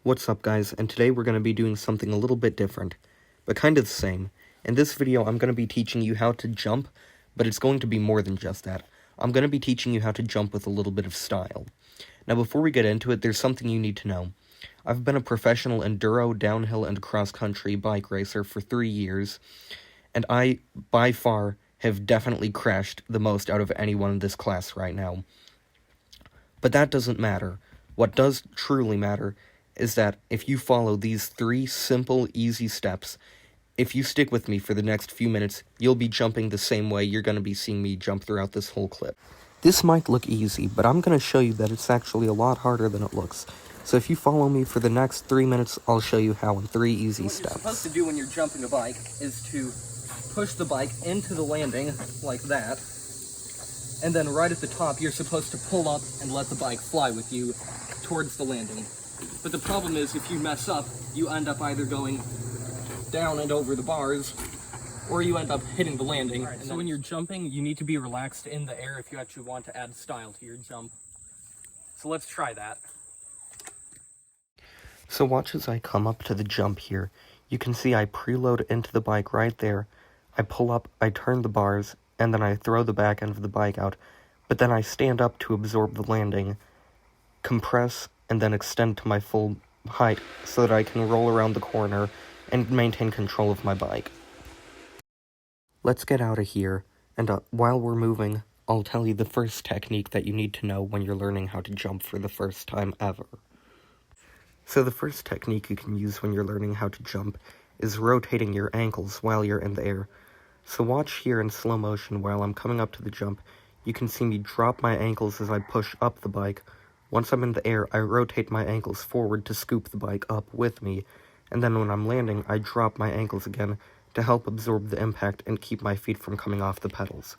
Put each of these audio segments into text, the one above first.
What's up guys, and today we're going to be doing something a little bit different, but kind of the same. In this video I'm going to be teaching you how to jump, but it's going to be more than just that. I'm going to be teaching you how to jump with a little bit of style. Now before we get into it, there's something you need to know. I've been a professional enduro, downhill, and cross-country bike racer for 3 years, and I, by far, have definitely crashed the most out of anyone in this class right now. But that doesn't matter. What does truly matter is that if you follow these 3 simple, easy steps, if you stick with me for the next few minutes, you'll be jumping the same way you're going to be seeing me jump throughout this whole clip. This might look easy, but I'm going to show you that it's actually a lot harder than it looks. So if you follow me for the next 3 minutes, I'll show you how in 3 easy steps. What you're supposed to do when you're jumping a bike is to push the bike into the landing, like that, and then right at the top, you're supposed to pull up and let the bike fly with you towards the landing. But the problem is, if you mess up, you end up either going down and over the bars, or you end up hitting the landing. Right, so when you're jumping, you need to be relaxed in the air if you actually want to add style to your jump. So let's try that. So watch as I come up to the jump here. You can see I preload into the bike right there. I pull up, I turn the bars, and then I throw the back end of the bike out. But then I stand up to absorb the landing, compress, and then extend to my full height so that I can roll around the corner and maintain control of my bike. Let's get out of here, and while we're moving, I'll tell you the first technique that you need to know when you're learning how to jump for the first time ever. So the first technique you can use when you're learning how to jump is rotating your ankles while you're in the air. So watch here in slow motion while I'm coming up to the jump. You can see me drop my ankles as I push up the bike. Once I'm in the air, I rotate my ankles forward to scoop the bike up with me, and then when I'm landing, I drop my ankles again to help absorb the impact and keep my feet from coming off the pedals.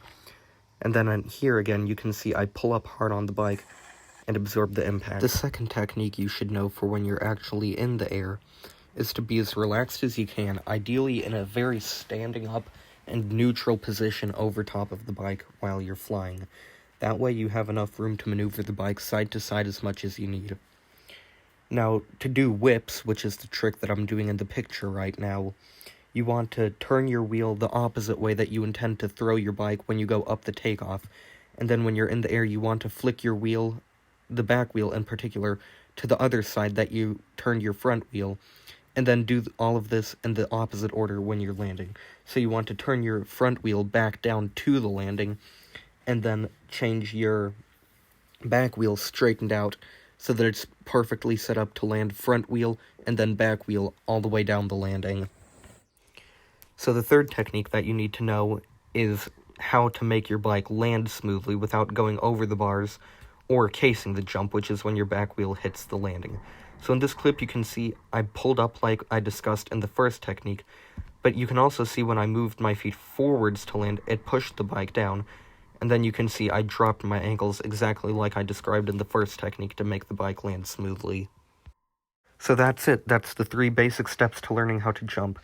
And then here again, you can see I pull up hard on the bike and absorb the impact. The second technique you should know for when you're actually in the air is to be as relaxed as you can, ideally in a very standing up and neutral position over top of the bike while you're flying. That way you have enough room to maneuver the bike side to side as much as you need. Now, to do whips, which is the trick that I'm doing in the picture right now, you want to turn your wheel the opposite way that you intend to throw your bike when you go up the takeoff, and then when you're in the air you want to flick your wheel, the back wheel in particular, to the other side that you turned your front wheel, and then do all of this in the opposite order when you're landing. So you want to turn your front wheel back down to the landing, and then change your back wheel straightened out so that it's perfectly set up to land front wheel and then back wheel all the way down the landing. So the third technique that you need to know is how to make your bike land smoothly without going over the bars or casing the jump, which is when your back wheel hits the landing. So in this clip you can see I pulled up like I discussed in the first technique, but you can also see when I moved my feet forwards to land, it pushed the bike down, and then you can see I dropped my ankles exactly like I described in the first technique to make the bike land smoothly. So that's it. That's the 3 basic steps to learning how to jump.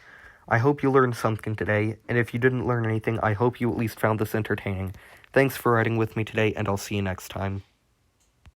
I hope you learned something today, and if you didn't learn anything, I hope you at least found this entertaining. Thanks for riding with me today, and I'll see you next time.